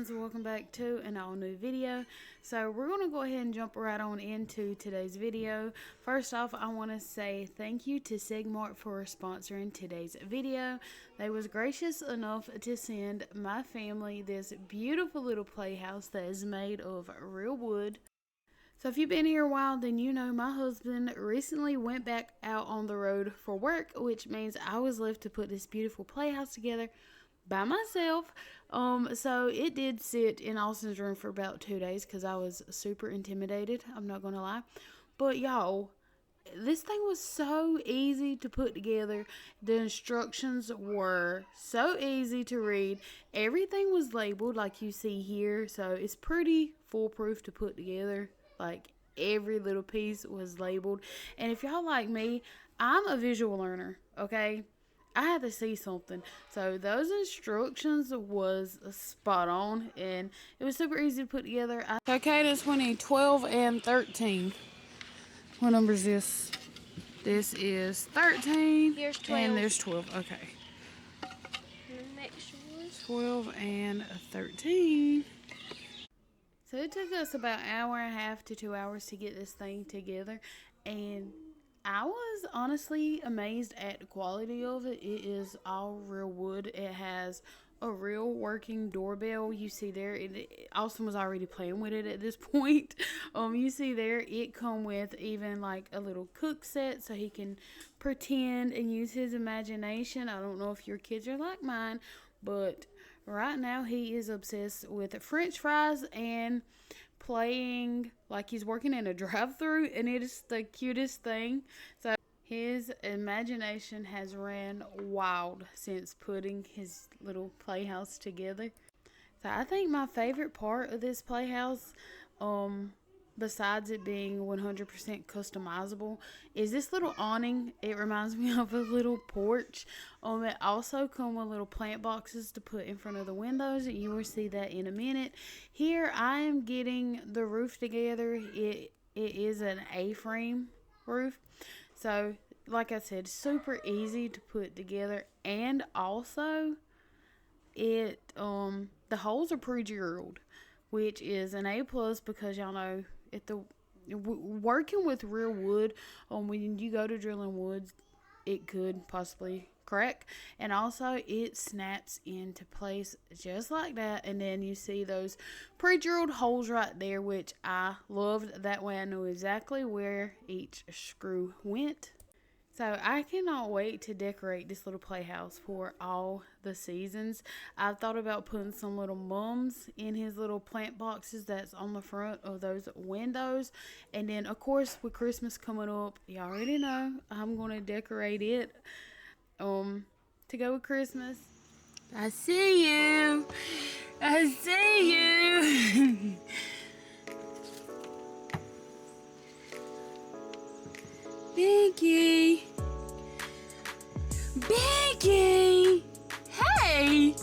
friends, welcome back to an all new video. So we're going to go ahead and jump right on into today's video. First off, I want to say thank you to Sigmart for sponsoring today's video. They was gracious enough to send my family this beautiful little playhouse that is made of real wood. So if you've been here a while, then you know my husband recently went back out on the road for work, which means I was left to put this beautiful playhouse together by myself. So it did sit in Austin's room for about 2 days because I was super intimidated, I'm not gonna lie. But y'all, this thing was so easy to put together. The instructions were so easy to read. Everything was labeled like you see here, so it's pretty foolproof to put together. Like, every little piece was labeled. And if y'all like me, I'm a visual learner, okay? I had to see something. So those instructions was spot on, and it was super easy to put together. Okay, this one in 12 and 13. What number is this? This is 13. Here's 12. And there's 12. Okay. And the next one. 12 and 13. So it took us about an hour and a half to 2 hours to get this thing together, and I was honestly amazed at the quality of it. It is all real wood. It has a real working doorbell. You see there, Austin was already playing with it at this point. You see there, it come with even like a little cook set so he can pretend and use his imagination. I don't know if your kids are like mine, but right now he is obsessed with French fries and playing like he's working in a drive-thru, and it is the cutest thing. So his imagination has ran wild since putting his little playhouse together. So I think my favorite part of this playhouse, besides it being 100% customizable, is this little awning. It reminds me of a little porch. It also comes with little plant boxes to put in front of the windows. You will see that in a minute. Here I am getting the roof together. It is an A-frame roof. So like I said, super easy to put together, and also the holes are pre-drilled, which is an A+, because y'all know working with real wood, when you go to drilling woods, it could possibly crack, and also it snaps into place just like that. And then you see those pre-drilled holes right there, which I loved. That way I knew exactly where each screw went. So I cannot wait to decorate this little playhouse for all the seasons. I've thought about putting some little mums in his little plant boxes that's on the front of those windows. And then, of course, with Christmas coming up, you already know I'm going to decorate it to go with Christmas. I see you. I see you. Biggie! Biggie! Hey!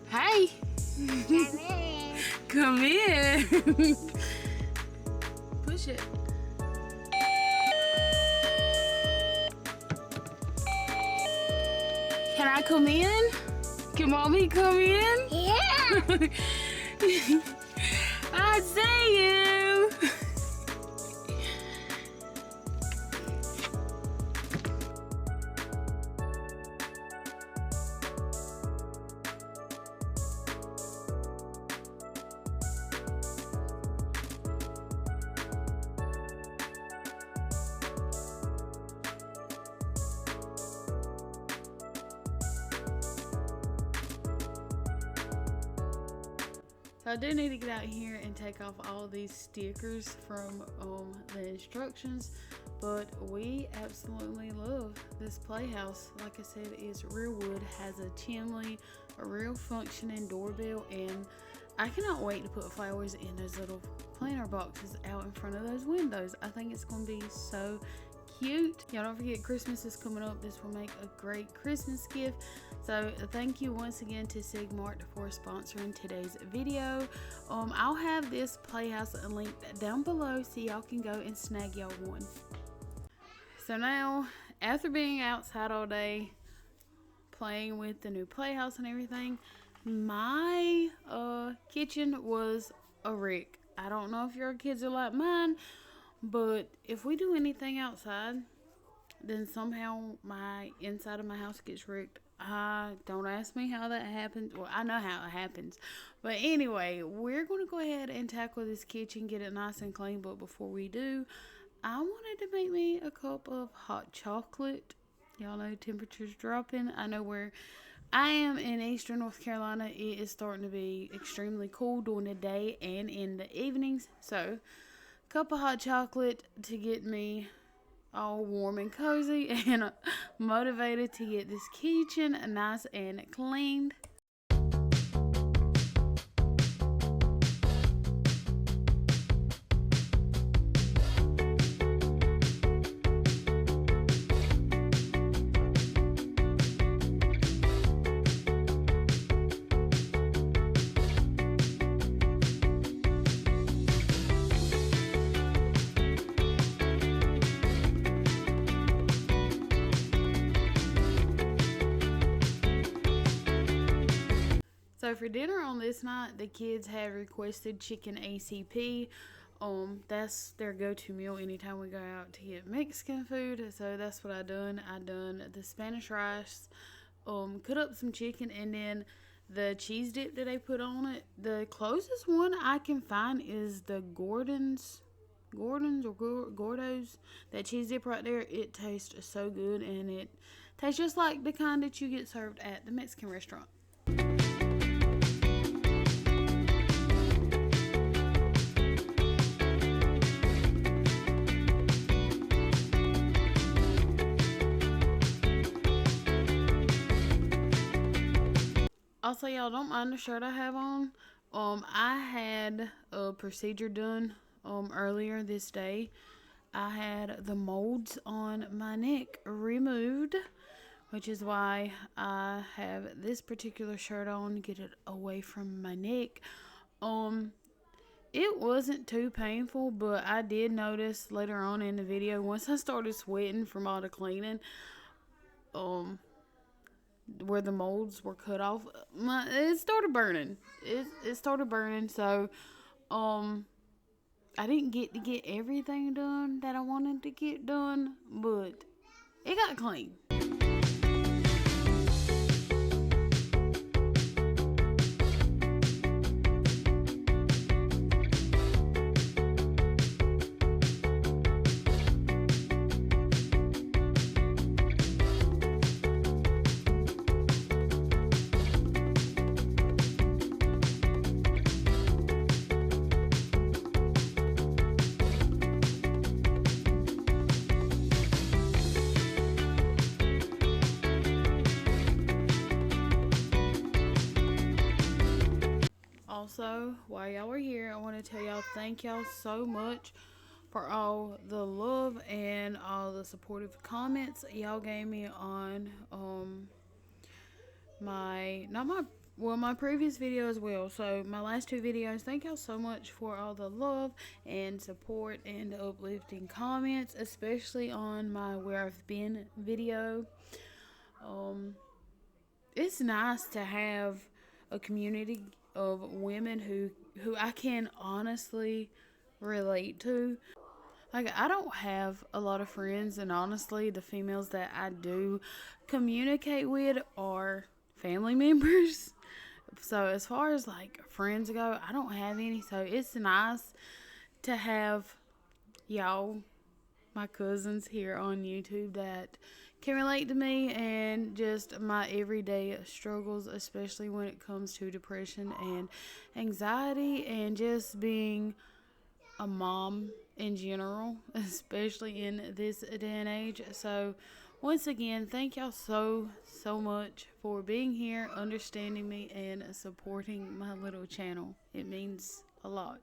Hey! Come in! Push it. Can I come in? Can mommy come in? Yeah! I see you! So I do need to get out here and take off all these stickers from the instructions, but we absolutely love this playhouse. Like I said, it's real wood, has a chimney, a real functioning doorbell, and I cannot wait to put flowers in those little planter boxes out in front of those windows. I think it's going to be so cute. Y'all don't forget, Christmas is coming up. This will make a great Christmas gift. So thank you once again to Sigmart for sponsoring today's video. I'll have this playhouse linked down below so y'all can go and snag y'all one. So now, after being outside all day, playing with the new Playhouse and everything, my kitchen was a wreck. I don't know if your kids are like mine, but if we do anything outside, then somehow my inside of my house gets wrecked. Don't ask me how that happens. Well, I know how it happens. But anyway, we're going to go ahead and tackle this kitchen, get it nice and clean. But before we do, I wanted to make me a cup of hot chocolate. Y'all know temperatures dropping. I know where I am in eastern North Carolina, it is starting to be extremely cool during the day and in the evenings. So, cup of hot chocolate to get me all warm and cozy and motivated to get this kitchen nice and cleaned. So for dinner on this night, the kids have requested chicken ACP. That's their go-to meal anytime we go out to get Mexican food. So that's what I done. I done the Spanish rice, cut up some chicken, and then the cheese dip that they put on it. The closest one I can find is the Gordon's or Gordo's. That cheese dip right there, it tastes so good, and it tastes just like the kind that you get served at the Mexican restaurant. Also, y'all don't mind the shirt I have on. I had a procedure done earlier this day. I had the molds on my neck removed, which is why I have this particular shirt on, get it away from my neck. It wasn't too painful, but I did notice later on in the video, once I started sweating from all the cleaning, where the molds were cut off, it started burning. It started burning, so I didn't get to get everything done that I wanted to get done, but it got clean. Also, while y'all are here, I want to tell y'all thank y'all so much for all the love and all the supportive comments y'all gave me on my previous video as well. So my last two videos, thank y'all so much for all the love and support and uplifting comments, especially on my Where I've Been video. It's nice to have a community of women who I can honestly relate to. Like, I don't have a lot of friends, and honestly, the females that I do communicate with are family members. So as far as like friends go, I don't have any. So it's nice to have y'all, my cousins here on YouTube, that can relate to me and just my everyday struggles, especially when it comes to depression and anxiety and just being a mom in general, especially in this day and age. So once again, thank y'all so much for being here, understanding me, and supporting my little channel. It means a lot.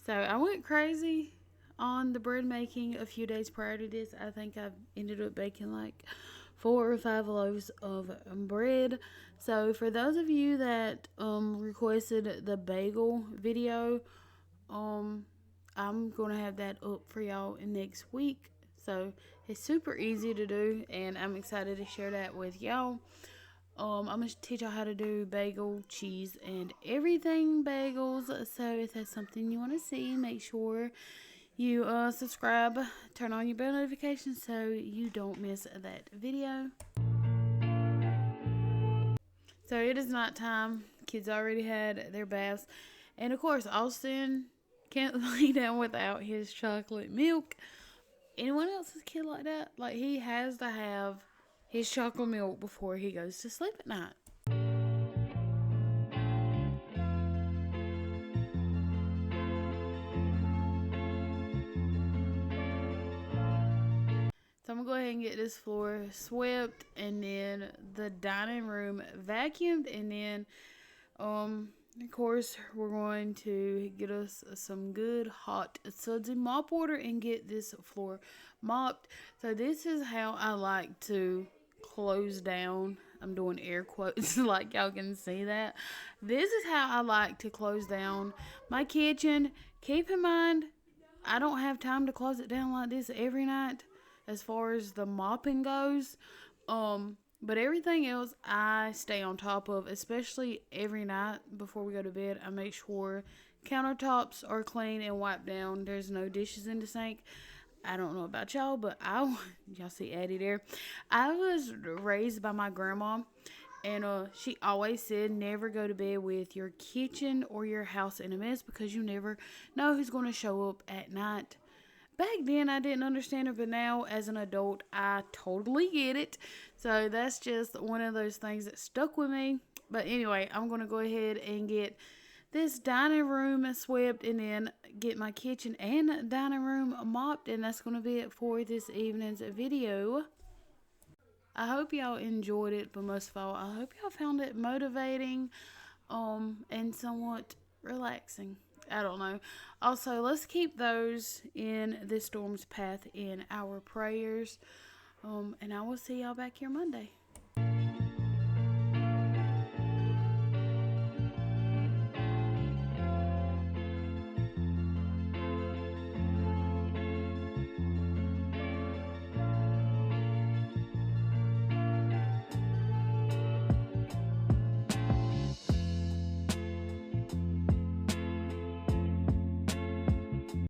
So I went crazy on the bread making a few days prior to this. I think I ended up baking like 4 or 5 loaves of bread. So for those of you that requested the bagel video, um I'm gonna have that up for y'all in next week. So it's super easy to do, and I'm excited to share that with y'all. I'm gonna teach y'all how to do bagel, cheese, and everything bagels. So if that's something you want to see, make sure you subscribe, turn on your bell notifications so you don't miss that video. So it is night time. Kids already had their baths, and of course Austin can't lay down without his chocolate milk. Anyone else's kid like that? Like, he has to have his chocolate milk before he goes to sleep at night. So I'm gonna go ahead and get this floor swept, and then the dining room vacuumed, and then of course we're going to get us some good hot sudsy mop water and get this floor mopped. So this is how I like to close down. I'm doing air quotes like y'all can see that. This is how I like to close down my kitchen. Keep in mind, I don't have time to close it down like this every night as far as the mopping goes. But everything else I stay on top of, especially every night before we go to bed. I make sure countertops are clean and wiped down. There's no dishes in the sink. I don't know about y'all, but y'all see Addie there. I was raised by my grandma, and she always said never go to bed with your kitchen or your house in a mess, because you never know who's going to show up at night. Back then I didn't understand it, but now as an adult I totally get it. So that's just one of those things that stuck with me. But anyway, I'm going to go ahead and get this dining room swept, and then get my kitchen and dining room mopped, and that's going to be it for this evening's video. I hope y'all enjoyed it, but most of all, I hope y'all found it motivating and somewhat relaxing. I don't know. Also, let's keep those in this storm's path in our prayers. And I will see y'all back here Monday.